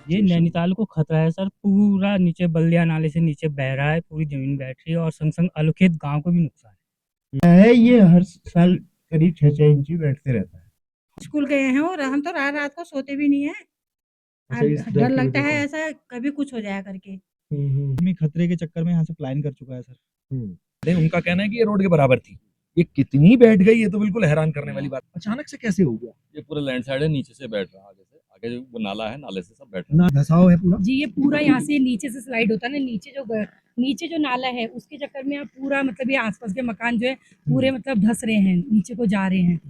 ये जी, सर। नैनीताल को खतरा है सर, पूरा नीचे बल्दिया नाले से नीचे बह रहा है, पूरी जमीन बैठ रही है और संग संग अलुखेत गांव को भी नुकसान है ये हर साल करीब 6-6 इंची बैठते रहता है। स्कूल गए हैं और हम तो रात रात को सोते भी नहीं है। अच्छा, इस डर की लगता वजह है से। ऐसा कभी कुछ हो जाए करके। आदमी खतरे के चक्कर में यहाँ से पलायन कर चुका है सर। अरे उनका कहना है कि ये रोड के बराबर थी, ये कितनी बैठ गई, ये तो बिल्कुल हैरान करने वाली बात। अचानक से कैसे हो गया? ये पूरा लैंड साइड है, नीचे से बैठ रहा है, आगे जो वो नाला है, नाले से सब बैठ रहा है। ना धसाव है पूरा। जी ये पूरा यहाँ से नीचे से स्लाइड होता है ना, नीचे जो नाला है उसके चक्कर में यहाँ पूरा मतलब ये आसपास के मकान जो है पूरे मतलब धस रहे हैं, नीचे को जा रहे हैं।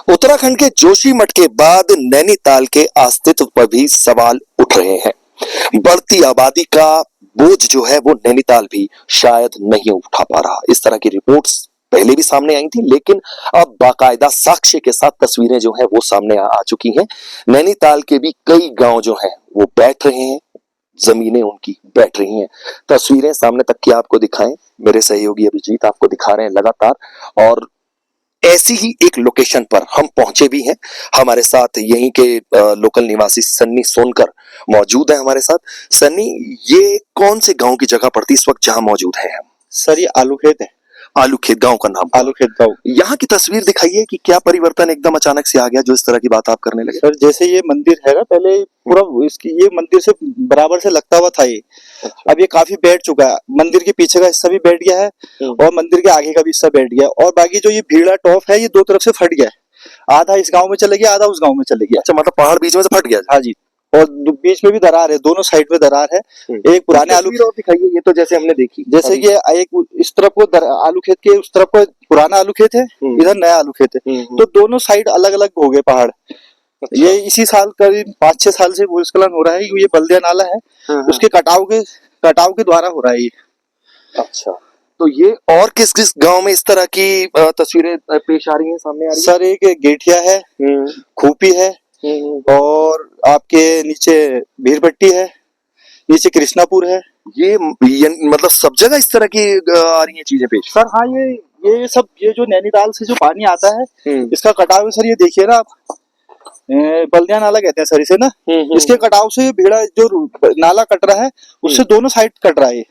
उत्तराखंड के जोशीमठ के बाद नैनीताल के अस्तित्व पर भी सवाल उठ रहे हैं। बढ़ती आबादी का बोझ जो है वो नैनीताल भी शायद नहीं उठा पा रहा। इस तरह की रिपोर्ट्स पहले भी सामने आई थी, लेकिन अब बाकायदा साक्ष्य के साथ तस्वीरें जो है वो सामने आ चुकी हैं। नैनीताल के भी कई गांव जो हैं वो बैठ रहे हैं, जमीनें उनकी बैठ रही हैं। तस्वीरें सामने तक की आपको दिखाएं, मेरे सहयोगी अभिजीत आपको दिखा रहे हैं लगातार। और ऐसी ही एक लोकेशन पर हम पहुंचे भी हैं। हमारे साथ यहीं के लोकल निवासी सन्नी सोनकर मौजूद है हमारे साथ। सन्नी, ये कौन से गांव की जगह पड़ती है इस वक्त जहां मौजूद है हम? सर ये आलूखेत है। आलूखेत गांव का नाम? आलूखेत गांव। यहाँ की तस्वीर दिखाइए कि क्या परिवर्तन एकदम अचानक से आ गया जो इस तरह की बात आप करने लगे। सर जैसे ये मंदिर है ना, पहले पूरा इसकी ये मंदिर से बराबर से लगता हुआ था ये। अब ये काफी बैठ चुका है। मंदिर के पीछे का हिस्सा भी बैठ गया है और मंदिर के आगे का भी हिस्सा बैठ गया, और बाकी जो ये भीड़ा टॉप है ये दो तरफ से फट गया है। आधा इस गाँव में चले गया, आधा उस गाँव में चले गया। अच्छा, मतलब पहाड़ बीच में से फट गया? हाँ जी, और बीच में भी दरार है, दोनों साइड में दरार है। एक पुराने आलू और दिखाइए, ये तो जैसे हमने देखी, जैसे कि एक इस तरफ को आलू खेत के उस तरफ को पुराना आलू खेत है, इधर नया आलू खेत है, तो दोनों साइड अलग अलग हो गए पहाड़। अच्छा। ये इसी साल करीब 5-6 साल से भूस्खलन हो रहा है। ये बल्दिया नाला है, उसके कटाव के द्वारा हो रहा है ये। अच्छा, तो ये और किस किस गांव में इस तरह की तस्वीरें पेश आ रही हैं, सामने आ रही हैं? सर एक गेठिया है, खूपी है, और आपके नीचे भीरपट्टी है, नीचे कृष्णापुर है। ये मतलब सब जगह इस तरह की आ रही हैं चीजें पेश? सर हाँ, ये सब ये जो नैनीताल से जो पानी आता है इसका कटाव है सर। ये देखिए ना आप, बल्दिया नाला कहते हैं सर इसे ना। इसके कटाव से भीड़ा जो नाला कट रहा है उससे दोनों साइड कट रहा है।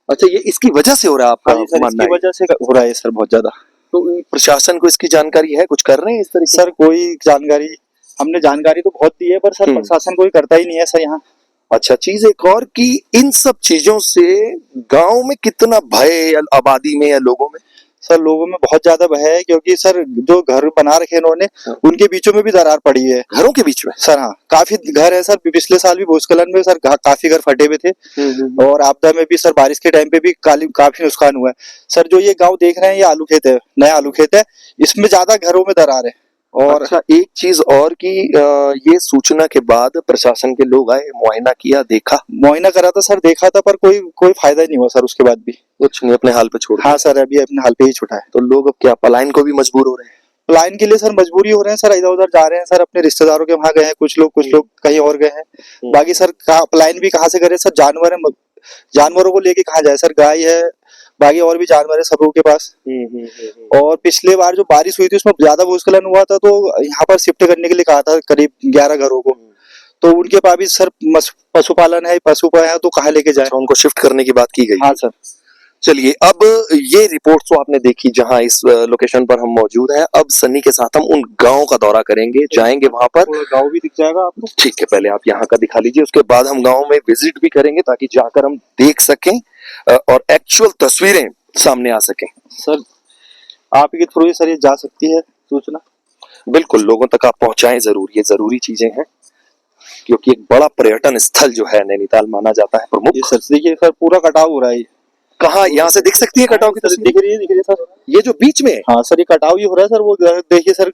अच्छा, ये इसकी वजह से हो रहा है आपका मानना? इसकी वजह से हो रहा है सर, बहुत ज्यादा। तो प्रशासन को इसकी जानकारी है, कुछ कर रहे हैं इस तरीके? सर कोई जानकारी, हमने जानकारी तो बहुत दी है पर सर प्रशासन कोई करता ही नहीं है सर यहाँ। अच्छा, चीज एक और कि इन सब चीजों से गांव में कितना भय है, आबादी में या लोगों में? सर लोगों में बहुत ज्यादा भय है, क्योंकि सर जो घर बना रखे इन्होंने उनके बीचों में भी दरार पड़ी है। घरों के बीच में? सर हाँ, काफी घर है सर। पिछले साल भी भूस्खलन में सर काफी घर फटे हुए थे, और आपदा में भी सर बारिश के टाइम पे भी काफी नुकसान हुआ है। सर जो ये गाँव देख रहे हैं ये आलू खेत है, नया आलू खेत है, इसमें ज्यादा घरों में दरार है। और अच्छा, एक चीज और कि ये सूचना के बाद प्रशासन के लोग आए, मुआयना किया, देखा? मुआयना करा था सर, देखा था, पर कोई फायदा नहीं हुआ सर उसके बाद भी। कुछ नहीं, अपने हाल पे छोड़? हाँ सर, अभी अपने हाल पे ही छुटा है। तो लोग अब क्या पलायन को भी मजबूर हो रहे हैं? पलायन के लिए सर मजबूरी हो रहे हैं सर, इधर उधर जा रहे हैं सर, अपने रिश्तेदारों के वहां गए हैं कुछ लोग कहीं और गए हैं। बाकी सर पलायन भी कहाँ से करे सर, जानवरों को लेके कहाँ जाए सर, गाय है, बाकी और भी जानवर है सबों के पास। और पिछले बार जो बारिश हुई थी उसमें ज्यादा भूस्खलन हुआ था, तो यहाँ पर शिफ्ट करने के लिए कहा था करीब 11 घरों को, तो उनके पास भी सर पशुपालन है, पशु है, तो कहाँ लेके जाए? उनको शिफ्ट करने की बात की गई? हाँ सर। चलिए, अब ये रिपोर्ट तो आपने देखी जहां इस लोकेशन पर हम मौजूद हैं। अब सन्नी के साथ हम उन गांव का दौरा करेंगे, जाएंगे वहां पर। गांव भी दिख जाएगा आपको? ठीक है, पहले आप यहाँ का दिखा लीजिए, उसके बाद हम गांव में विजिट भी करेंगे ताकि जाकर हम देख सकें और एक्चुअल तस्वीरें सामने आ सकें। सर आपके थ्रू सर ये जा सकती है सूचना? बिल्कुल, लोगों तक आप पहुंचाएं जरूर, ये जरूरी चीजें हैं, क्योंकि एक बड़ा पर्यटन स्थल जो है नैनीताल माना जाता है प्रमुख। ये सर देखिए सर, पूरा कटाव हो रहा है। कहाँ, यहाँ से दिख सकती है कटाव की तस्वीर? दिख रही है सर, ये जो बीच में? हाँ सर, ये कटाव ही हो रहा है सर। वो देखिए सर,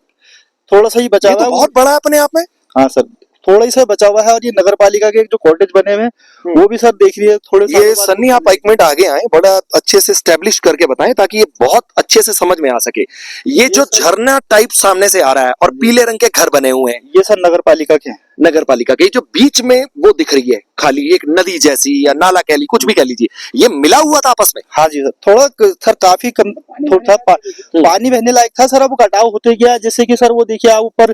थोड़ा सा ही बचा हुआ है। बहुत बड़ा है अपने आप में। हाँ सर, थोड़ा ही सर बचा हुआ है। और ये नगर पालिका के जो कॉटेज बने हुए हैं वो भी सर देख रही है थोड़े सालों ये बाद। सन्नी आप एक मिनट आगे आए, बड़ा अच्छे से स्टैब्लिश करके बताएं ताकि ये बहुत अच्छे से समझ में आ सके। ये जो झरना टाइप सामने से आ रहा है और पीले रंग के घर बने हुए हैं, ये सर नगर पालिका के हैं। नगर पालिका के, जो बीच में वो दिख रही है खाली एक नदी जैसी या नाला कह ली, कुछ भी कह लीजिए, ये मिला हुआ था आपस में? हाँ जी सर, थोड़ा सर काफी कम थोड़ा था पानी बहने लायक था सर। अब कटाव होते गया, जैसे कि सर वो देखिए आप ऊपर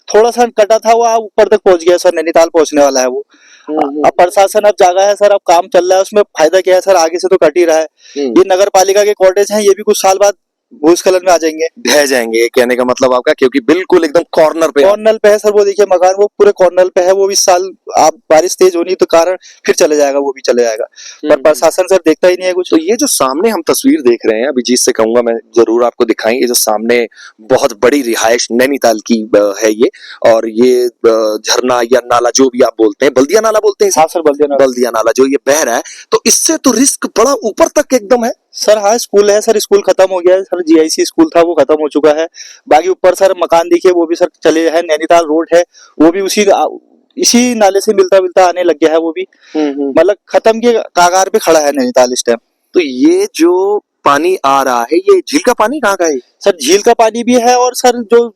थोड़ा सा कटा था, वो आप ऊपर तक पहुंच गया सर, नैनीताल पहुंचने वाला है वो। अब प्रशासन अब जागा है सर, अब काम चल रहा है, उसमें फायदा क्या है सर, आगे से तो कट ही रहा है। ये नगर पालिका के कॉटेज हैं, ये भी कुछ साल बाद भूस्खलन में आ जाएंगे, ढह जाएंगे, कहने का मतलब आपका, क्योंकि बिल्कुल एकदम कॉर्नर पे कॉर्नर पे है सर। वो देखिए मकान वो पूरे कॉर्नर पे है, वो इस साल आप बारिश तेज होने के कारण फिर चले जाएगा, वो भी चले जाएगा। पर प्रशासन सर देखता ही नहीं है कुछ। तो ये जो सामने हम तस्वीर देख रहे हैं, अभिजीत से कहूंगा मैं जरूर आपको दिखाएं, ये जो सामने बहुत बड़ी रिहाइश नैनीताल की है ये, और ये झरना या नाला जो भी आप बोलते हैं, बल्दिया नाला बोलते हैं, हाँ सर, बल्दिया नाला जो ये बह रहा है, तो इससे तो रिस्क बड़ा ऊपर तक एकदम है सर। हाँ, स्कूल है सर, स्कूल खत्म हो गया है सर, जीआईसी स्कूल था वो खत्म हो चुका है। बाकी ऊपर सर मकान देखिए वो भी सर चले हैं, नैनीताल रोड है वो भी इसी नाले से मिलता मिलता आने लग गया है वो भी, मतलब खत्म के कागार पे खड़ा है नैनीताल इस टाइम। तो ये जो पानी आ रहा है, ये झील का पानी कहाँ का है सर? झील का पानी भी है, और सर जो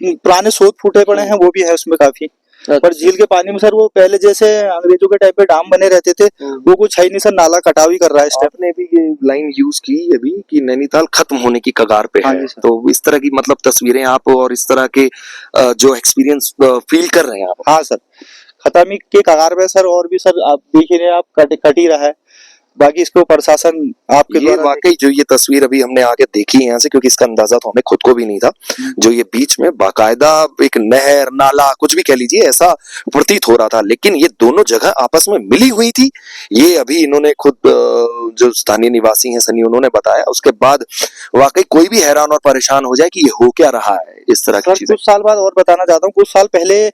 पुराने स्रोत फूटे पड़े हैं वो भी है उसमें काफी। पर झील के पानी में सर वो पहले जैसे अंग्रेजों के टाइम पे डैम बने रहते थे वो कुछ है नहीं सर, नाला कटाव ही कर रहा है इस टाइम। आपने भी ये लाइन यूज की अभी कि नैनीताल खत्म होने की कगार पे हाँ है, जी, तो इस तरह की मतलब तस्वीरें आप और इस तरह के जो एक्सपीरियंस फील कर रहे हैं आप? हाँ सर, खत्म के कगार पे सर, और भी सर आप देख ही रहे हैं, आप कट ही रहा है। बाकी इसको प्रशासन आपके ये द्वारा वाकई जो ये तस्वीर अभी हमने आगे देखी है यहाँ से, क्योंकि इसका अंदाजा तो हमें खुद को भी नहीं था, जो ये बीच में बाकायदा एक नहर नाला कुछ भी कह लीजिए ऐसा प्रतीत हो रहा था, लेकिन ये दोनों जगह आपस में मिली हुई थी। ये अभी इन्होंने खुद जो स्थानीय निवासी हैं सनी, उन्होंने बताया। उसके बाद वाकई कोई भी हैरान और परेशान हो जाए कि ये हो क्या रहा है इस तरह की चीजें। कुछ साल बाद और बताना चाहता हूँ, कुछ साल पहले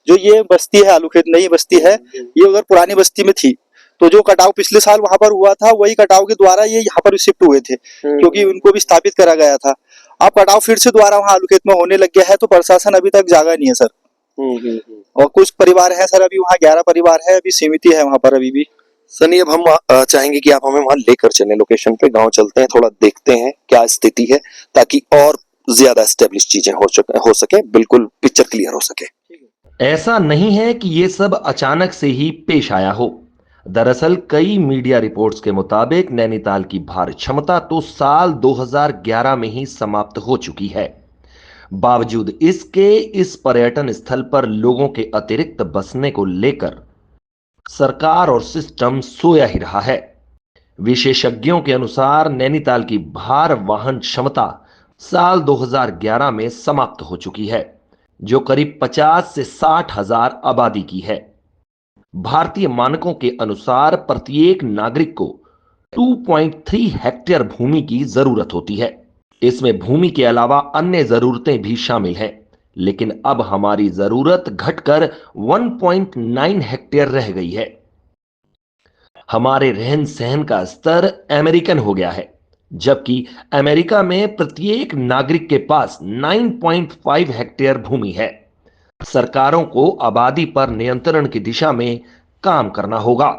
जो ये बस्ती है आलूखेत, नई बस्ती है, ये अगर पुरानी बस्ती में थी तो जो कटाव पिछले साल वहां पर हुआ था वही कटाव के द्वारा ये यहाँ पर शिफ्ट हुए थे, क्योंकि उनको भी स्थापित करा गया था। अब कटाव फिर से दोबारा वहाँ आलूखेत में होने लग गया है, तो प्रशासन अभी तक जागा नहीं है सर। और कुछ परिवार है सर, अभी वहाँ 11 परिवार है, अभी सीमित है वहाँ पर अभी भी। सनी, अब हम चाहेंगे कि आप हमें वहां लेकर चलें, लोकेशन पे गांव चलते हैं, थोड़ा देखते हैं क्या स्थिति है, ताकि और ज्यादा एस्टेब्लिश चीजें हो सके, बिल्कुल पिक्चर क्लियर हो सके। ऐसा नहीं है कि ये सब अचानक से ही पेश आया हो। दरअसल कई मीडिया रिपोर्ट्स के मुताबिक नैनीताल की भार क्षमता तो साल 2011 में ही समाप्त हो चुकी है। बावजूद इसके इस पर्यटन स्थल पर लोगों के अतिरिक्त बसने को लेकर सरकार और सिस्टम सोया ही रहा है। विशेषज्ञों के अनुसार नैनीताल की भार वाहन क्षमता साल 2011 में समाप्त हो चुकी है, जो करीब 50 से 60 हजार आबादी की है। भारतीय मानकों के अनुसार प्रत्येक नागरिक को 2.3 हेक्टेयर भूमि की जरूरत होती है। इसमें भूमि के अलावा अन्य जरूरतें भी शामिल हैं, लेकिन अब हमारी जरूरत घटकर 1.9 हेक्टेयर रह गई है। हमारे रहन सहन का स्तर अमेरिकन हो गया है, जबकि अमेरिका में प्रत्येक नागरिक के पास 9.5 हेक्टेयर भूमि है। सरकारों को आबादी पर नियंत्रण की दिशा में काम करना होगा।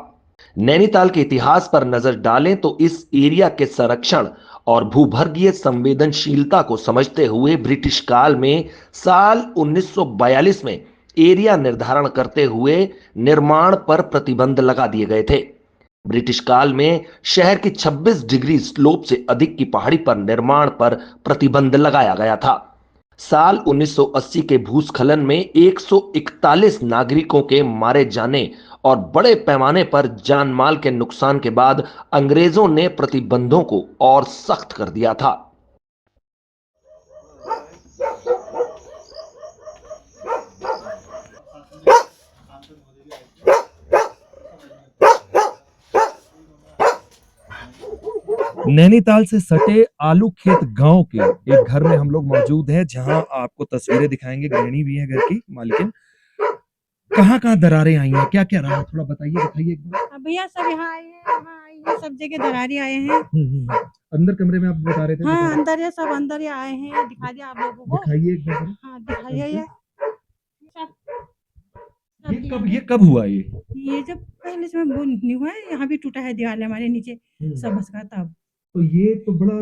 नैनीताल के इतिहास पर नजर डालें तो इस एरिया के संरक्षण और भूभर्गीय संवेदनशीलता को समझते हुए ब्रिटिश काल में साल 1942 में एरिया निर्धारण करते हुए निर्माण पर प्रतिबंध लगा दिए गए थे। ब्रिटिश काल में शहर की 26 डिग्री स्लोप से अधिक की पहाड़ी पर निर्माण पर प्रतिबंध लगाया गया था। साल 1980 के भूस्खलन में 141 नागरिकों के मारे जाने और बड़े पैमाने पर जान माल के नुकसान के बाद अंग्रेजों ने प्रतिबंधों को और सख्त कर दिया था। नैनीताल से सटे आलूखेत गांव के एक घर में हम लोग मौजूद हैं, जहां आपको तस्वीरें दिखाएंगे। गृहिणी भी है घर की, मालकिन। कहाँ दरारें आई हैं, क्या क्या रहा है, थोड़ा बताइए एक बार। भैया सब यहाँ आए हैं, वहाँ आए हैं, सब जगह दरारी आए हैं। अंदर कमरे में आप बता रहे थे? हाँ, अंदर है, सब अंदर आए हैं। दिखा दिया आप लोगों को? दिखाइए एक बार। हाँ, दिखाइए ये सब ये कब हुआ ये? ये जब पहले से वो नहीं हुआ है, यहाँ भी टूटा है दीवार हमारे नीचे सब का तब। तो ये तो बड़ा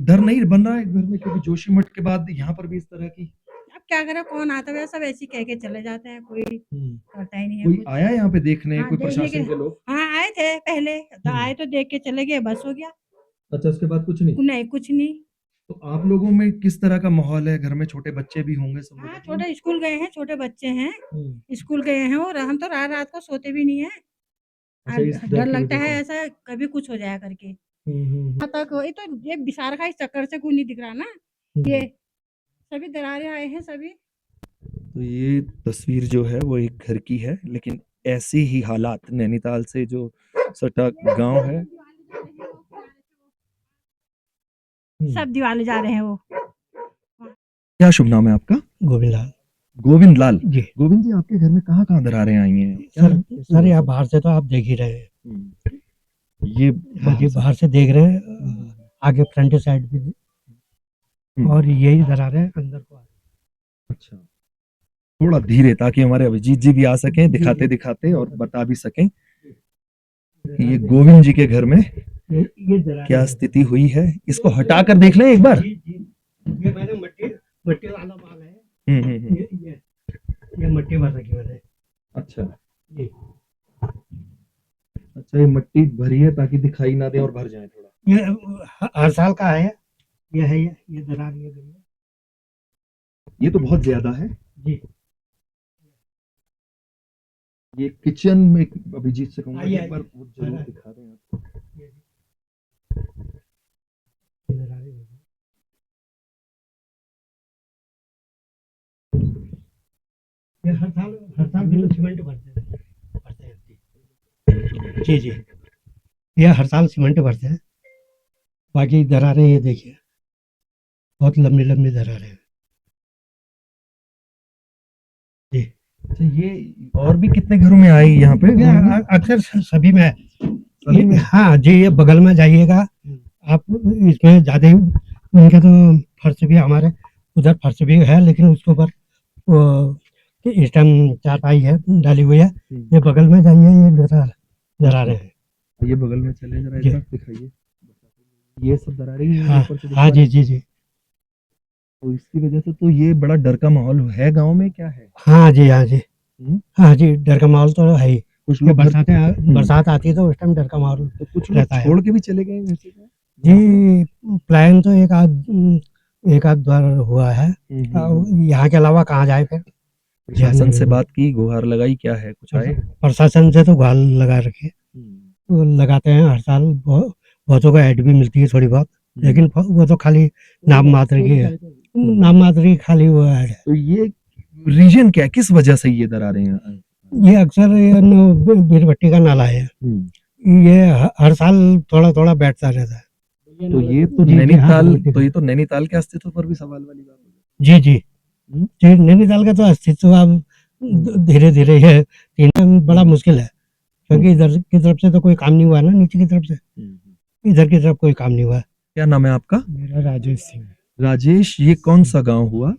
डर नहीं बन रहा है घर में, क्योंकि जोशीमठ के बाद यहाँ पर भी इस तरह की। अब क्या करे, कौन आता है, सब ऐसे कह के चले जाते हैं, कोई करता ही नहीं है कोई कुछ। आया यहाँ पे देखने, हाँ, कोई देखने प्रशासन के लोग? हाँ आए थे पहले, तो आए तो देख के चले गए, बस हो गया। अच्छा, उसके बाद कुछ नहीं? नहीं कुछ नहीं। तो आप लोगों में किस तरह का माहौल है? घर में छोटे बच्चे भी होंगे सब हाँ लोग? छोटे स्कूल गए हैं, छोटे बच्चे हैं, स्कूल गए हैं, और हम तो रात रात को सोते भी नहीं है। अच्छा, इस डर डर की लगता वजह है से। ऐसा कभी कुछ हो जाया करके। यहाँ तक ये तो ये विसार का इस चक्कर से कोई नहीं दिख रहा ना, ये सभी दरारें आए हैं सभी। तो ये तस्वीर जो है वो एक घर की है, लेकिन ऐसे ही हालात नैनीताल से जो सटा गांव है। सब दिवाले जा रहे हैं वो। क्या शुभ नाम है आपका? गोविंद लाल गोविंद लाल जी। गोविंद जी, आपके घर में कहाँ दरारें आई हैं? सर यहाँ बाहर से तो आप देख ही रहे हैं, ये हाँ जी बाहर से देख रहे हैं, आगे फ्रंट साइड भी, और यही दरारें अंदर को आ रही हैं। अच्छा, थोड़ा धीरे, ताकि हमारे अभिजीत जी भी आ सकें, दिखाते दिखाते और बता भी सकें कि ये गोविंद जी के घर में ये दरारें क्या स्थिति हुई है। इसको हटा कर देख लें एक बार। ये मैंने मट्टी वाला माल है, हम्म। ये मट्टी भर रखी मैंने। अच्छा ये अच्छा, ये मट्टी भरी है ताकि दिखाई ना दे और भर जाए थोड़ा। ये हर साल का है, ये है ये दरार ये गई है। ये तो बहुत ज्यादा है जी। ये किचन में अभिजीत से कहूंगा आइए, एक बार वो जरूर आइए। दिखा दें आपको। ये दरारें गई हैं। ये हर साल भी सीमेंट भरते हैं जी जी, ये हर साल सीमेंट भरते हैं। बाकी दरारें ये देखिए बहुत लंबी लंबी दरारें हैं जी। अच्छा, ये और भी कितने घरों में आई यहाँ पे? ये अक्सर सभी में है। सभी में? हाँ जी, ये बगल में जाइएगा आप, इसमें ज्यादा ही उनके तो फर्श भी, हमारे उधर फर्श भी है, लेकिन उसके ऊपर वो इस टाइम चारपाई है डाली हुई है। ये बगल में जाइए, ये दरारें हैं। ये बगल में चले जरा, जी। इधर दिखाइए। ये सब दरारें ही हैं हाँ ऊपर से दिख हाँ रहा है। जी जी जी। तो इसकी वजह से तो ये बड़ा डर का माहौल है गांव में, क्या है? हाँ जी हाँ जी हम्म? हाँ जी, डर का माहौल तो है ही। कुछ ये लोग बरसात आती है तो उस टाइम डर का माहौल तो कुछ लोग रहता है। छोड़ के भी चले गए घर से क्या? जी, प्लान तो एक आध बार हुआ है, यहाँ के अलावा कहाँ जाए फिर। प्रशासन से बात की, गुहार लगाई, क्या है, कुछ आए? प्रशासन से तो गुहार लगा रखे, वो लगाते हैं हर साल, बहुतों को ऐड भी मिलती है थोड़ी बहुत, लेकिन वो तो खाली नाम मात्र की है, नाम मात्र की खाली वो ऐड है। तो ये रीजन क्या है, किस वजह से ये दरारें हैं? ये अक्सर बीरभट्टी का नाला है, ये हर साल थोड़ा थोड़ा बैठता रहता है। तो ये तो जी, जी, नैनीताल, हाँ, तो ये तो नैनीताल के अस्तित्व पर भी सवाल वाली बात है। जी जी जी, नैनीताल का तो अस्तित्व अब धीरे धीरे है, तीन बड़ा मुश्किल है, क्योंकि इधर की तरफ से तो कोई काम नहीं हुआ ना, नीचे की तरफ से इधर की तरफ कोई काम नहीं हुआ। क्या नाम है आपका? मेरा राजेश सिंह। राजेश, ये कौन सा गांव हुआ?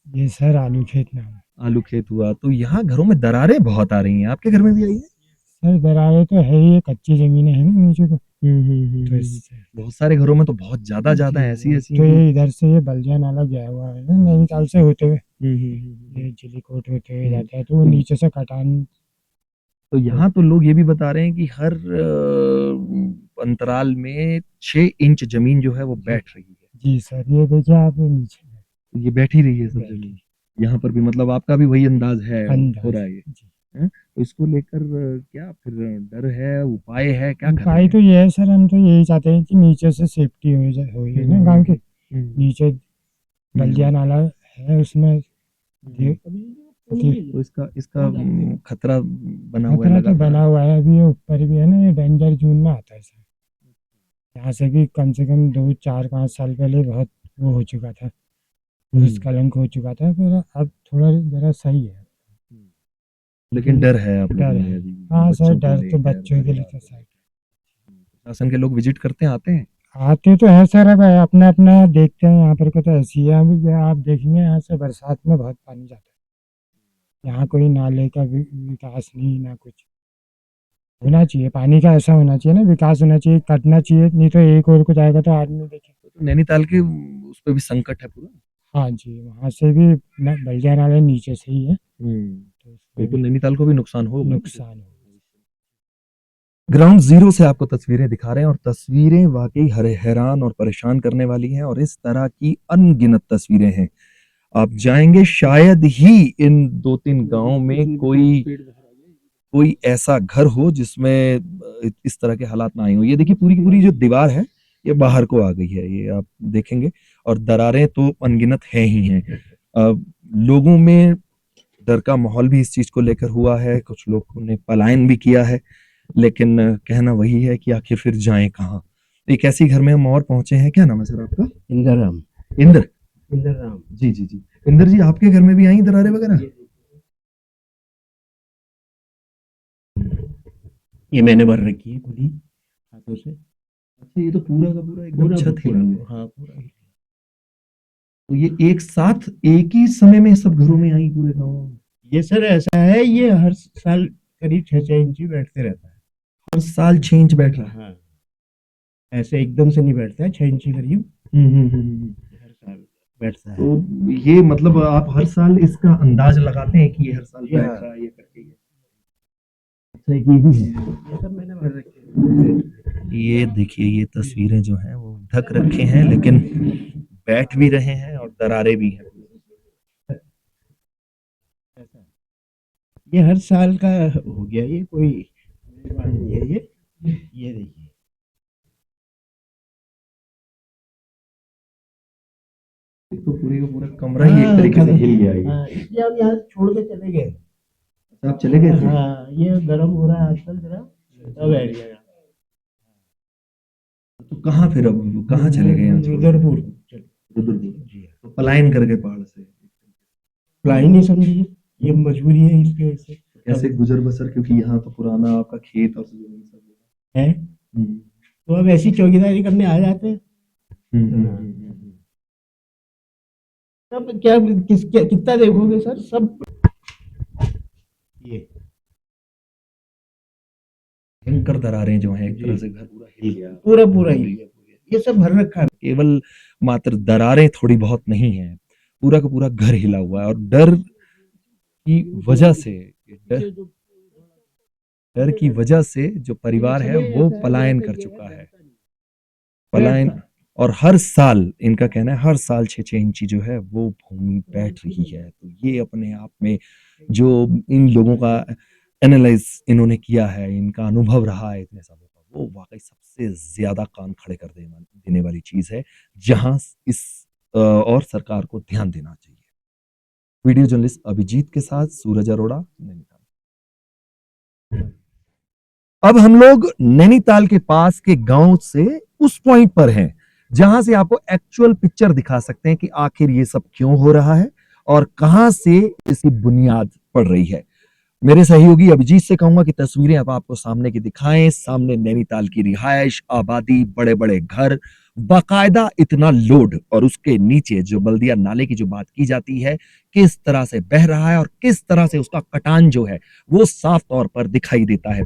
ये सर आलू खेत नाम। आलू खेत हुआ। तो यहाँ घरों में दरारें बहुत आ रही हैं, आपके घर में भी आई है? सर दरारें तो है ही, कच्ची जमीनें हैं ना नीचे को, तो इससे बहुत सारे घरों में तो बहुत ज्यादा ऐसी तो ये इधर से ये बल्दिया नाला गया हुआ है ना, नैनीताल से होते हुए ये चिलीकोट होते हुए जाता है, तो वो नीचे से कटान। तो यहाँ तो लोग ये भी बता रहे हैं कि हर अंतराल में 6 इंच जमीन जो है वो बैठ रही है। जी सर, ये देखिए आप ये नीचे ये बैठ ही रही है सब जमीन यहाँ पर भी, मतलब आपका भी वही अंदाज है हो रहा है ये, हैं? तो इसको लेकर क्या फिर डर है, उपाय है, क्या कर रहे उपाय हैं? तो ये है सर, हम तो यही चाहते हैं कि नीचे से सेफ्टी हो जाए ना गांव के नीचे, बल्दिया नाला है उसमें तो इसका खतरा बना हुआ है खतरा तो लगातार। बना हुआ है, अभी ये ऊपर भी है ना, ये डेंजर जोन में आता है सर। यहाँ से भी कम से कम 2, 4, 5 साल पहले बहुत वो हो चुका था, भूस्खलन हो चुका था, पर अब थोड़ा जरा सही है, लेकिन डर है आप लोगों डर में है। अभी हाँ बच्चों सर, को डर तो लेकर, बच्चों के लिए तो परिवार सर प्रशासन के लोग विजिट करते हैं, आते हैं? आते तो है सर, अब अपना अपना देखते हैं, यहाँ पर को तो ऐसी है, अभी आप देखेंगे यहाँ से बरसात में बहुत पानी जाता है, यहाँ कोई नाले का विकास नहीं, ना कुछ होना चाहिए। पानी का ऐसा होना चाहिए ना, विकास होना चाहिए, कटना चाहिए, नहीं तो एक और को जाएगा तो आदमी देखे। तो नैनीताल के उस पे भी संकट है पूरा। हाँ जी, वहाँ से भी बल्दिया नाले नीचे से ही है, तो उसमें बिल्कुल भी नैनीताल को भी नुकसान होगा। नुकसान हो। ग्राउंड जीरो से आपको तस्वीरें दिखा रहे हैं और तस्वीरें वाकई हैरान और परेशान करने वाली हैं और इस तरह की अनगिनत तस्वीरें हैं। आप जाएंगे शायद ही इन 2-3 गांव में कोई ऐसा घर हो जिसमें इस तरह के हालात ना आए हो। ये देखिए पूरी की पूरी जो दीवार है ये बाहर को आ गई है, ये आप देखेंगे, और दरारें तो अनगिनत है ही हैं। लोगों में डर का माहौल भी इस चीज को लेकर हुआ है, कुछ लोगों ने पलायन भी किया है, लेकिन कहना वही है कि आखिर फिर जाएं कहाँ। एक ऐसी घर में हम और पहुंचे हैं। क्या नाम है सर आपका? इंदिराराम। इंदर। इंदिराराम। जी जी जी। इंदर जी, आपके घर में भी आई दरारें वगैरह? ये मैंने भर रखी है खुद ही हाथों से। अच्छा, ये तो पूरा का पूरा एकदम पूरा छत हिला पूरा। हुआ। हाँ पूरा हिला। तो ये एक साथ एक ही समय में सब घरों में आई पूरे गाँव में? ये सर ऐसा है, ये हर साल करीब 6-6 इंची बैठते रहता है। हर साल 6 इंच बैठ रहा है? हाँ, ऐसे एकदम से नहीं बैठता है, 6 इंची करीब हर साल बैठता है। तो ये मतलब आप हर साल इसका अंदाज लगाते हैं कि ये हर साल बैठ रहा है ये करके? अच्छा, एक ये भी है। ये सब मैंने भर रखे हैं। ये देखिए, ये तस्वीरें जो हैं वो ढक रखे हैं, लेकिन बैठ भी रहे हैं और दरारें भी हैं। ये हर साल का हो गया, ये कोई बात नहीं है। ये देखिए, तो पूरी का पूरा कमरा ही एक तरीके से हिल गया है। हाँ, इसलिए हम यहाँ छोड़ के चले गए। आप चले गए थे? हाँ, ये गर्म हो रहा है आजकल जरा, तब बैठ गया। तो कहाँ फिर अब कहाँ चले गए? रुद्रपुर। रुद्रपुर। तो पलायन करके पहाड़ से? पलायन नहीं समझिए, ये मजबूरी है इसकी वजह से। कैसे गुजर बसर, क्योंकि यहाँ तो पुराना आपका खेत और जमीन सब है, तो अब ऐसी चौकीदारी करने आ जाते हैं। सब क्या कितना देखोगे सर, सब ये भयंकर दरारें जो हैं, एक तरह से घर पूरा हिल गया। पूरा हिल गया। ये सब भर रखा है। केवल मात्र दरारें थोड़ी बहुत नहीं है, पूरा का पूरा घर हिला हुआ है। और डर की वजह से जो परिवार है वो पलायन कर चुका है। पलायन, और हर साल इनका कहना है हर साल 6-6 इंची जो है वो भूमि बैठ रही है। तो ये अपने आप में जो इन लोगों का एनालाइज इन्होंने किया है, इनका अनुभव रहा है इतने सालों का, वो वाकई सबसे ज्यादा कान खड़े कर देने वाली चीज है, जहां इस और सरकार को ध्यान देना चाहिए। वीडियो जर्नलिस्ट अभिजीत के साथ सूरज अरोड़ा, नैनीताल। अब हम लोग नैनीताल के पास के गांव से उस पॉइंट पर हैं जहां से आपको एक्चुअल पिक्चर दिखा सकते हैं कि आखिर ये सब क्यों हो रहा है और कहां से इसकी बुनियाद पड़ रही है। मेरे सहयोगी अभिजीत से कहूंगा कि तस्वीरें अब आपको सामने की दिखाएं। सामने नैनीताल की रिहायश, आबादी, बड़े बड़े घर, बाकायदा इतना लोड, और उसके नीचे जो बल्दिया नाले की जो बात की जाती है, किस तरह से बह रहा है और किस तरह से उसका कटान जो है वो साफ तौर पर दिखाई देता है।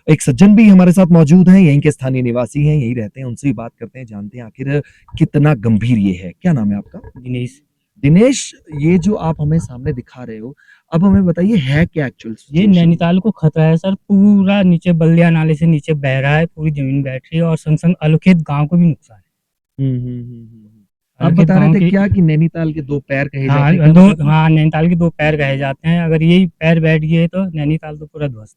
एक सज्जन भी हमारे साथ मौजूद हैं, यहीं के स्थानीय निवासी हैं, यहीं रहते हैं, उनसे भी बात करते हैं, जानते हैं आखिर कितना गंभीर ये है। क्या नाम है आपका? दिनेश। दिनेश, ये जो आप हमें सामने दिखा रहे हो, अब हमें बताइए है क्या एक्चुअल? ये नैनीताल को खतरा है सर, पूरा नीचे बल्दिया नाले से नीचे बह रहा है, पूरी जमीन बैठ रही है और संग संग अलुखेत गांव को भी नुकसान है। आप बता रहे थे क्या कि नैनीताल के 2 पैर कहे जाते हैं? हाँ, नैनीताल के 2 पैर कहे जाते हैं। अगर यही पैर बैठ गए तो नैनीताल तो पूरा ध्वस्त।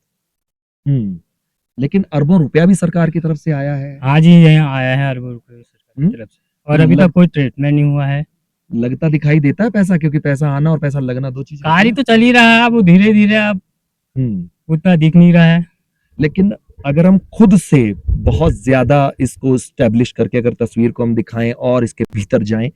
लेकिन अरबों रुपया भी सरकार की तरफ से आया है। हाँ जी, यहाँ आया है अरबों रुपये सरकार की तरफ से, और अभी तक कोई ट्रीटमेंट नहीं हुआ है। लगता दिखाई देता है पैसा, क्योंकि पैसा आना और पैसा लगना 2 चीजें। कार्य तो चल ही रहा है, अब वो धीरे धीरे अब उतना दिख नहीं रहा है। लेकिन अगर हम खुद से बहुत ज्यादा इसको स्टैब्लिश करके अगर तस्वीर को हम दिखाएं और इसके भीतर जाएं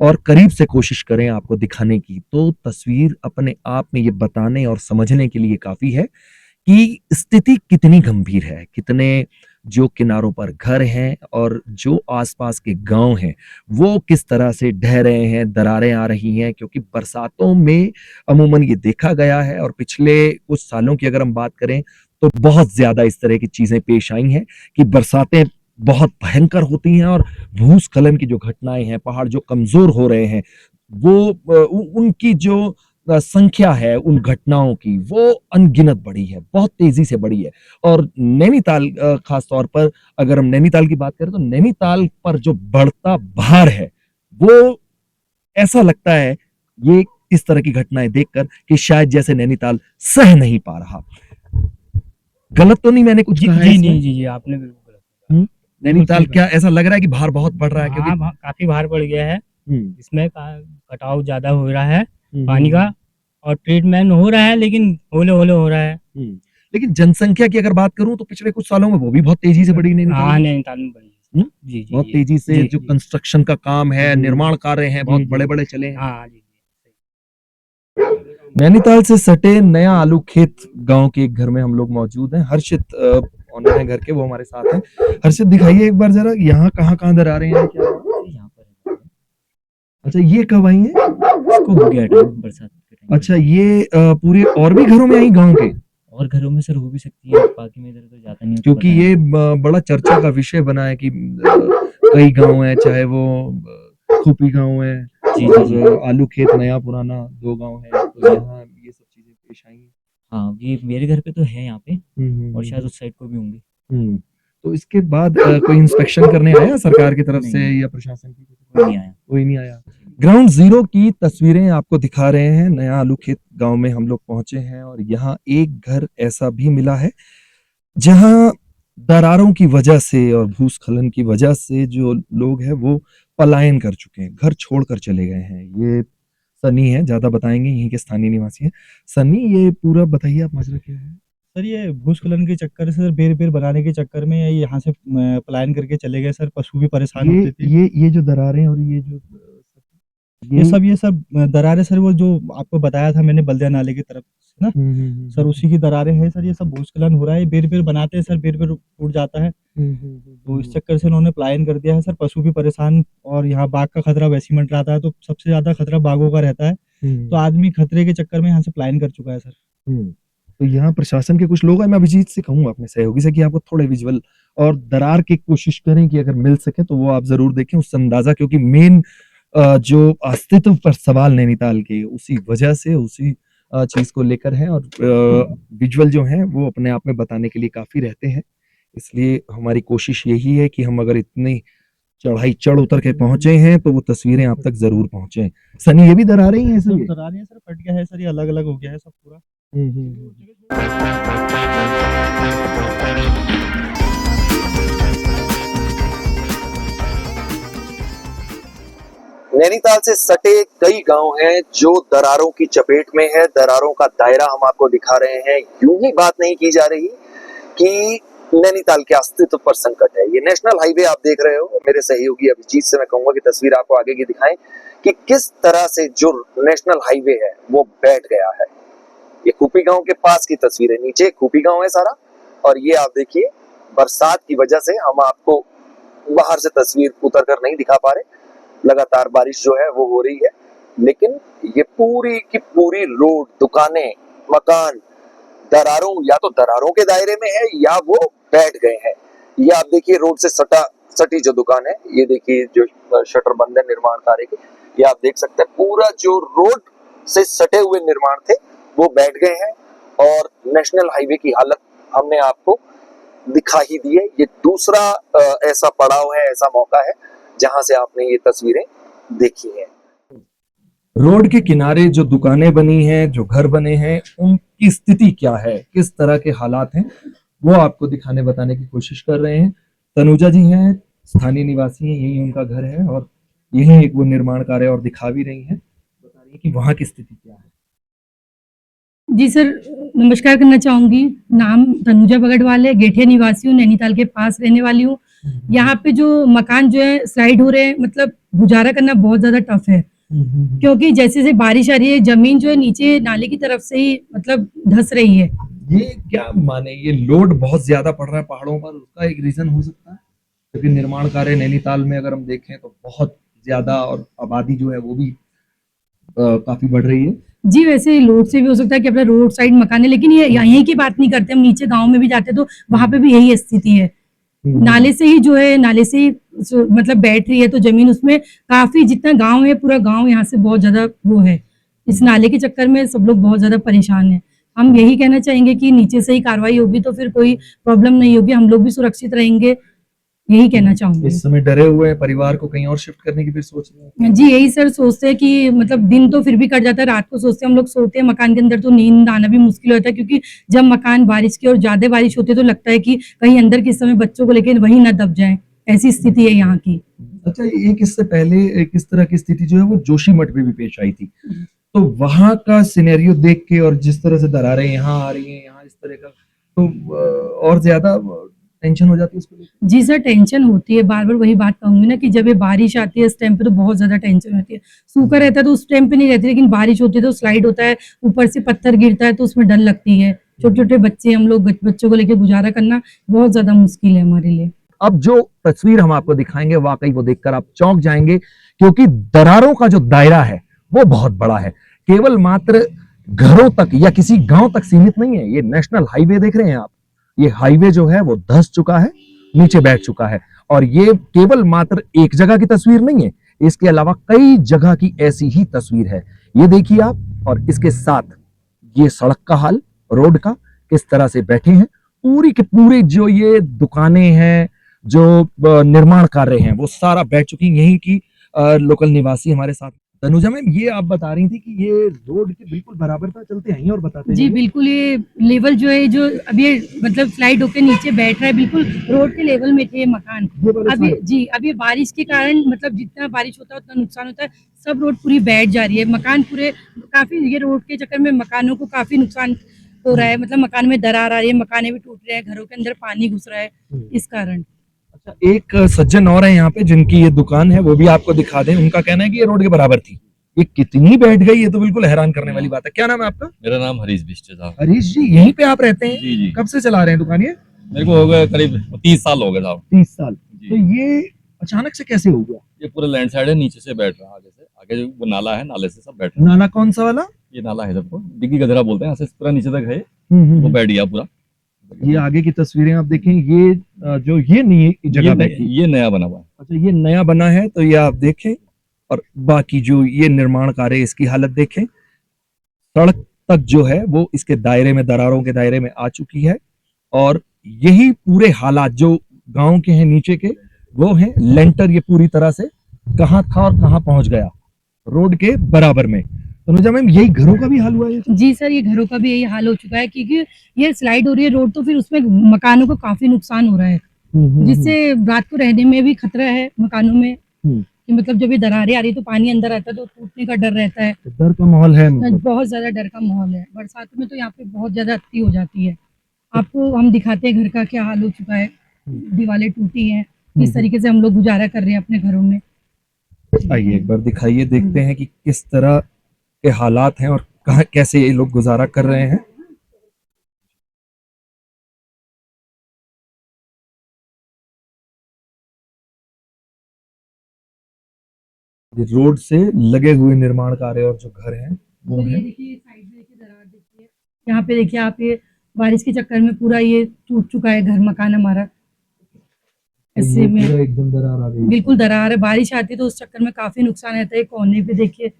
और करीब से कोशिश करें आपको दिखाने की, तो तस्वीर अपने आप में ये बताने और समझने के लिए काफी है कि स्थिति कितनी गंभीर है, कितने जो किनारों पर घर हैं और जो आसपास के गांव हैं वो किस तरह से ढह रहे हैं, दरारें आ रही हैं, क्योंकि बरसातों में अमूमन ये देखा गया है और पिछले कुछ सालों की अगर हम बात करें तो बहुत ज्यादा इस तरह की चीजें पेश आई हैं कि बरसातें बहुत भयंकर होती हैं और भूस्खलन की जो घटनाएं हैं, पहाड़ जो कमजोर हो रहे हैं, वो उनकी जो संख्या है उन घटनाओं की वो अनगिनत बढ़ी है, बहुत तेजी से बढ़ी है। और नैनीताल खास तौर पर अगर हम नैनीताल की बात करें तो नैनीताल पर जो बढ़ता भार है वो ऐसा लगता है ये इस तरह की घटनाएं देखकर कि शायद जैसे नैनीताल सह नहीं पा रहा। गलत तो नहीं मैंने कुछ जी कहा है जी इसमें? जी जी जी आपने बिल्कुल गलत नैनीताल क्या ऐसा लग रहा है कि भार बहुत बढ़ रहा है? कहा। क्योंकि हाँ काफी भार बढ़ गया है, हम्म, इसमें कटाव ज्यादा हो रहा है हम्म, पानी का, और ट्रीटमेंट हो रहा है लेकिन होले होले हो रहा है। लेकिन जनसंख्या की अगर बात करूं तो पिछले कुछ सालों में वो भी बहुत तेजी से बढ़ी नैनीताल हाँ में। नैनीताल में बढ़ी है। हम्म? जी जी बहुत जी तेजी से जी जो जी कंस्ट्रक्शन का काम है, जी निर्माण कार्य हैं, बहुत जी बड़े जी बड़े चले हैं। हाँ जी नैनीताल से सटे नया आलू खेत गांव के एक घर में हम लोग मौजूद हैं। हर्षित ऑनर है घर के, वो हमारे साथ हैं। हर्षित दिखाइए एक बार जरा, यहाँ कहाँ कहाँ दरारें हैं, क्या यहाँ पर अच्छा ये कब आई है? इसको हो गया टाइम बरसात के टाइम। अच्छा ये पूरे और भी घरों में आई गांव के? और घरों में सर हो भी सकती है, बाकी में इधर तो जाता नहीं है, तो क्योंकि पता ये नहीं। बड़ा चर्चा का विषय बना है कि कई गांव हैं, चाहे वो खूपी गांव है जी और जी जी आलू खेत नया पुराना 2 गांव है, तो यहाँ ये सब चीजें पेश आई हैं। हाँ ये मेरे घर पे तो है यहाँ पे, और शायद हम्म। उस साइड को भी होंगे। तो इसके बाद कोई इंस्पेक्शन करने आया सरकार की तरफ से नहीं। या प्रशासन की? कोई नहीं आया। कोई नहीं आया। ग्राउंड जीरो की तस्वीरें आपको दिखा रहे हैं। नया आलू खेत गांव में हम लोग पहुंचे हैं और यहाँ एक घर ऐसा भी मिला है जहां दरारों की वजह से और भूस्खलन की वजह से जो लोग हैं वो पलायन कर चुके हैं, घर छोड़कर चले गए हैं। ये सनी है, ज्यादा बताएंगे, यहीं के स्थानीय निवासी हैं। सनी ये पूरा बताइए आप, माजरा क्या है? सर ये भूस्खलन के चक्कर से सर बेर बनाने के चक्कर में ये यहाँ से पलायन करके चले गए सर। पशु भी परेशान होते थे। ये जो दरारें और ये सब दरारें सर वो जो आपको बताया था मैंने बल्दिया नाले की तरफ से ना सर, उसी की दरारें हैं सर। ये सब भूस्खलन हो रहा है, बेर बनाते हैं सर, बेर टूट जाता है, तो इस चक्कर से उन्होंने पलायन कर दिया है सर। पशु भी परेशान, और यहाँ बाघ का खतरा वैसे ही मंडराता है, तो सबसे ज्यादा खतरा बाघों का रहता है, तो आदमी खतरे के चक्कर में यहाँ से पलायन कर चुका है सर। तो यहाँ प्रशासन के कुछ लोग हैं, मैं अभिजीत से कहूंगा अपने सहयोगी से कि आपको थोड़े विजुअल और दरार की कोशिश करें कि अगर मिल सके तो वो आप जरूर देखें, उससे अंदाजा, क्योंकि मेन जो अस्तित्व पर सवाल नैनीताल के उसी वजह से उसी चीज को लेकर है, और विजुअल जो हैं वो अपने आप में बताने के लिए काफी रहते हैं। इसलिए हमारी कोशिश यही है कि हम अगर इतनी चढ़ाई चढ़ उतर के पहुंचे हैं तो वो तस्वीरें आप तक जरूर पहुंचे। सनी ये भी दरारें ही हैं सब सर? दरारें हैं सर, फट गया है सर, ये अलग अलग हो गया है सब पूरा। नैनीताल से सटे कई गांव हैं जो दरारों की चपेट में है। दरारों का दायरा हम आपको दिखा रहे हैं। यूं ही बात नहीं की जा रही कि नैनीताल के अस्तित्व पर संकट है। ये नेशनल हाईवे आप देख रहे हो। मेरे सहयोगी अभिजीत से मैं कहूंगा कि तस्वीर आपको आगे की दिखाएं कि किस तरह से जो नेशनल हाईवे है वो बैठ गया है। ये खूपी गांव के पास की तस्वीर है, नीचे खूपी गांव है सारा, और ये आप देखिए बरसात की वजह से हम आपको बाहर से तस्वीर उतर कर नहीं दिखा पा रहे। लगातार बारिश जो है वो हो रही है, लेकिन ये पूरी की पूरी रोड, दुकानें, मकान दरारों, या तो दरारों के दायरे में है या वो बैठ गए हैं। ये आप देखिए रोड से सटी जो दुकान है, ये देखिए जो शटर बंद है निर्माण कार्य की, ये आप देख सकते हैं पूरा जो रोड से सटे हुए निर्माण थे वो बैठ गए हैं। और नेशनल हाईवे की हालत हमने आपको दिखा ही दी है। ये दूसरा ऐसा पड़ाव है, ऐसा मौका है जहां से आपने ये तस्वीरें देखी हैं। रोड के किनारे जो दुकानें बनी हैं, जो घर बने हैं, उनकी स्थिति क्या है, किस तरह के हालात हैं, वो आपको दिखाने बताने की कोशिश कर रहे हैं। तनुजा जी हैं, स्थानीय निवासी हैं, यही उनका घर है और यही एक वो निर्माण कार्य और दिखा भी रही हैं, बता रही है कि वहाँ की स्थिति क्या है। जी सर, नमस्कार करना चाहूंगी। नाम तनुजा बगड़वाल है, गेठिया निवासी हूँ, नैनीताल के पास रहने वाली हूँ। यहाँ पे जो मकान जो है स्लाइड हो रहे हैं, मतलब गुजारा करना बहुत ज्यादा टफ है, क्योंकि जैसे जैसे बारिश आ रही है जमीन जो है नीचे नाले की तरफ से ही मतलब धंस रही है। ये क्या माने, ये लोड बहुत ज्यादा पड़ रहा है पहाड़ों पर, उसका एक रीजन हो सकता है? क्योंकि निर्माण कार्य नैनीताल में अगर हम देखें तो बहुत ज्यादा, और आबादी जो है वो भी काफी बढ़ रही है। जी, वैसे लोड से भी हो सकता है कि अपना रोड साइड मकान है, लेकिन ये यहीं की बात नहीं करते, हम नीचे गाँव में भी जाते हैं तो वहाँ पे भी यही स्थिति है। नाले से ही जो है, नाले से ही मतलब बैठ रही है, तो जमीन उसमें काफी, जितना गांव है पूरा गांव यहाँ से बहुत ज्यादा वो है, इस नाले के चक्कर में सब लोग बहुत ज्यादा परेशान हैं। हम यही कहना चाहेंगे कि नीचे से ही कार्रवाई होगी तो फिर कोई प्रॉब्लम नहीं होगी, हम लोग भी सुरक्षित रहेंगे, यही कहना चाहूंगी। इस समय डरे हुए हैं, परिवार को कहीं और शिफ्ट करने की फिर सोच रहे हैं? जी, यही सर सोचते हैं कि मतलब दिन तो फिर भी कट जाता है, रात को सोचते हैं, हम लोग सोते हैं मकान के अंदर तो नींद आना भी मुश्किल होता है, क्योंकि जब मकान बारिश की और ज्यादा बारिश होती है तो लगता है कि कहीं अंदर किस समय बच्चों को लेकर वहीं न दब जाए, ऐसी स्थिति है यहाँ की। अच्छा, एक इससे पहले एक इस तरह की स्थिति जो है वो जोशीमठ में भी पेश आई थी, तो वहां का सिनेरियो देख के और जिस तरह से दरारें यहाँ आ रही हैं, यहाँ इस तरह का, तो और ज्यादा टेंशन हो जाती है उसको लेकर? जी सर, टेंशन होती है, बार-बार वही बात कहूँगी ना कि जब ये बारिश आती है इस टाइम पे तो बहुत ज़्यादा टेंशन होती है। सूखा रहता है तो उस टाइम पे नहीं रहती, लेकिन बारिश होती है तो स्लाइड होता है, ऊपर से पत्थर गिरता है तो उसमें डर लगती है। छोटे-छोटे बच्चे, हम लोग बच्चों को लेके गुज़ारा करना बहुत ज़्यादा मुश्किल है हमारे लिए। अब जो तस्वीर हम आपको दिखाएंगे वाकई वो देखकर आप चौंक जाएंगे, क्योंकि दरारों का जो दायरा है वो बहुत बड़ा है, केवल मात्र घरों तक या किसी गांव तक सीमित नहीं है। ये नेशनल हाईवे देख रहे हैं आप, ये हाईवे जो है वो धंस चुका है, नीचे बैठ चुका है, और ये केवल मात्र एक जगह की तस्वीर नहीं है, इसके अलावा कई जगह की ऐसी ही तस्वीर है। ये देखिए आप, और इसके साथ ये सड़क का हाल, रोड का किस तरह से बैठे हैं, पूरी के पूरी जो ये दुकानें हैं, जो निर्माण कार्य हैं, वो सारा बैठ चुकी हैं। यहीं की लोकल निवासी हमारे साथ। तनुजा मैम, ये आप बता रही थी कि ये रोड के बिल्कुल बराबर था, चलते हैं और बताते जी हैं। बिल्कुल, ये लेवल जो है, जो अब ये मतलब स्लाइड होके नीचे बैठ रहा है, बिल्कुल रोड के लेवल में थे ये मकान। अभी जी, अब ये बारिश के कारण मतलब जितना बारिश होता है उतना नुकसान होता है, सब रोड पूरी बैठ जा रही है, मकान पूरे काफी, ये रोड के चक्कर में मकानों को काफी नुकसान हो रहा है, मतलब मकान में दरार आ रही है, मकाने भी टूट रहे हैं, घरों के अंदर पानी घुस रहा है इस कारण। अच्छा, एक सज्जन और है यहाँ पे जिनकी ये दुकान है, वो भी आपको दिखा दें। उनका कहना है कि ये रोड के बराबर थी, ये कितनी बैठ गई, ये तो बिल्कुल हैरान करने वाली बात है। क्या नाम है आपका? मेरा नाम हरीश बिष्ट साहब। हरीश जी, यहीं पे आप रहते हैं? जी जी, कब से चला रहे हैं दुकान ये? मेरे को हो गए करीब 30 साल हो गए साहब। 30 साल। जी। तो ये अचानक से कैसे हो गया? ये पूरा लैंड साइड है, नीचे से बैठ रहा, आगे से, आगे जो वो नाला है, नाले से सब बैठ रहा। नाला कौन सा वाला? ये नाला है सबको डिग्गी गधरा बोलते हैं, यहाँ से पूरा नीचे तक है, हम्म, वो बैठ गया पूरा। ये आगे की तस्वीरें आप देखें, ये जो ये नहीं जगह बैठी, ये नया बना हुआ है। अच्छा ये नया बना है, तो ये आप देखें, और बाकी जो ये निर्माण कार्य इसकी हालत देखें, सड़क तक जो है वो इसके दायरे में, दरारों के दायरे में आ चुकी है, और यही पूरे हालात जो गांव के हैं नीचे के, वो हैं लेंटर, ये पूरी तरह से कहाँ था और कहाँ पहुंच गया, रोड के बराबर में। तनुजा मैम, यही घरों का भी हाल हुआ है? जी सर, ये घरों का भी यही हाल हो चुका है, क्योंकि ये स्लाइड हो रही है रोड, तो फिर उसमें मकानों को काफी नुकसान हो रहा है, जिससे रात को रहने में भी खतरा है मकानों में, कि मतलब जब ये दरारें आ रही है तो पानी अंदर आता है तो टूटने का डर रहता है। डर का माहौल है मतलब। बहुत ज्यादा डर का माहौल है, बरसात में तो यहाँ पे बहुत ज्यादा अति हो जाती है। आपको हम दिखाते हैं घर का क्या हाल हो चुका है, दीवारें टूटी हैं, किस तरीके से हम लोग गुजारा कर रहे हैं अपने घरों में। आइए एक बार दिखाइए, देखते हैं कि किस तरह के हालात हैं और कहाँ कैसे ये लोग गुजारा कर रहे हैं। रोड से लगे हुए निर्माण कार्य और जो घर हैं वो ये हैं। देखिए साइड में, देखिए दरार देखिए, यहाँ पे देखिए आप, ये बारिश के चक्कर में पूरा ये टूट चुका है घर मकान हमारा। ऐसे ये में पूरा एकदम दरार आ गई। बिल्कुल दरार है, बारिश आती है तो उस चक्कर में काफी नुकसान रहता है। कोने पे देखिए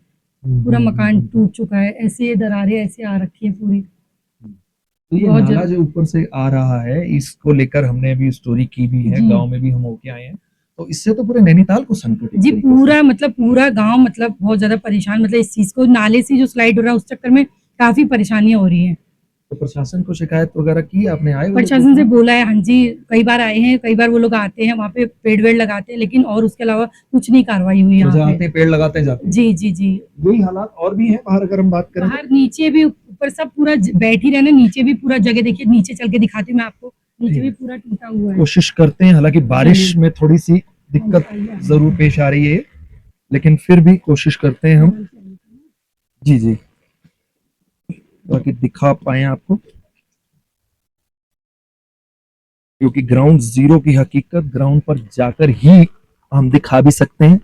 पूरा मकान टूट चुका है, ऐसे ये दरारें ऐसे आ रखी है पूरी। तो ये बहुत नाला ज्यादा- जो ऊपर से आ रहा है, इसको लेकर हमने अभी स्टोरी की भी है, जी। गांव में भी हम होके आए हैं, तो इससे तो पूरे नैनीताल को संकट है। जी पूरा, मतलब पूरा गांव मतलब बहुत ज्यादा परेशान, मतलब इस चीज को, नाले से जो स्लाइड हो रहा है उस चक्कर में काफी परेशानियां हो रही हैं। तो प्रशासन को शिकायत वगैरह की आपने? आए वो लोग? प्रशासन से बोला है, हाँ जी, कई बार आए हैं, कई बार वो लोग आते हैं वहाँ पे पेड़ वेड़ लगाते हैं, लेकिन और उसके अलावा कुछ नहीं कार्रवाई हुई तो यहाँ आते पे। हैं, पेड़ लगाते हैं, जाते हैं। जी जी जी, यही हालात और भी हैं बाहर अगर हम बात करें तो? बाहर नीचे भी, ऊपर सब पूरा बैठ ही रहना, नीचे भी पूरा जगह देखिए, नीचे चल के दिखाती हूँ मैं आपको, नीचे भी पूरा टूटा हुआ है। कोशिश करते हैं, हालांकि बारिश में थोड़ी सी दिक्कत जरूर पेश आ रही है, लेकिन फिर भी कोशिश करते हैं हम। जी जी, ताकि दिखा पाए आपको। क्योंकि ग्राउंड जीरो की हकीकत ग्राउंड पर जाकर ही हम दिखा भी सकते हैं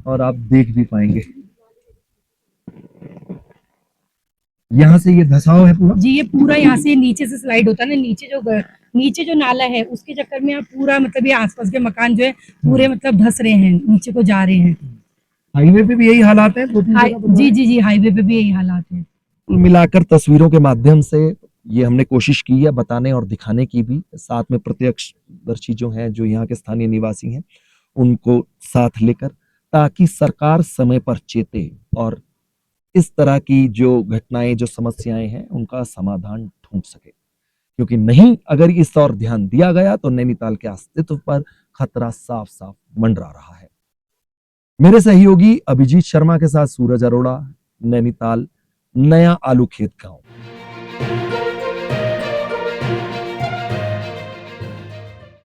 और आप देख भी पाएंगे। यहाँ से ये धसाव है पूरा। जी ये पूरा यहाँ से नीचे से स्लाइड होता है ना, नीचे जो नाला है उसके चक्कर में आप पूरा मतलब ये आसपास के मकान जो है पूरे मतलब धस रहे हैं, नीचे को जा रहे हैं। हाईवे पे भी यही हालात है? जी हाईवे पे भी यही हालात है। कुल मिलाकर तस्वीरों के माध्यम से ये हमने कोशिश की है बताने और दिखाने की भी, साथ में प्रत्यक्षदर्शी जो हैं, जो यहाँ के स्थानीय निवासी हैं, उनको साथ लेकर, ताकि सरकार समय पर चेते और इस तरह की जो घटनाएं, जो समस्याएं हैं, उनका समाधान ढूंढ सके। क्योंकि नहीं अगर इस और ध्यान दिया गया तो नैनीताल के अस्तित्व पर खतरा साफ साफ मंडरा रहा है। मेरे सहयोगी अभिजीत शर्मा के साथ सूरज अरोड़ा, नैनीताल, नया आलू खेत गांव।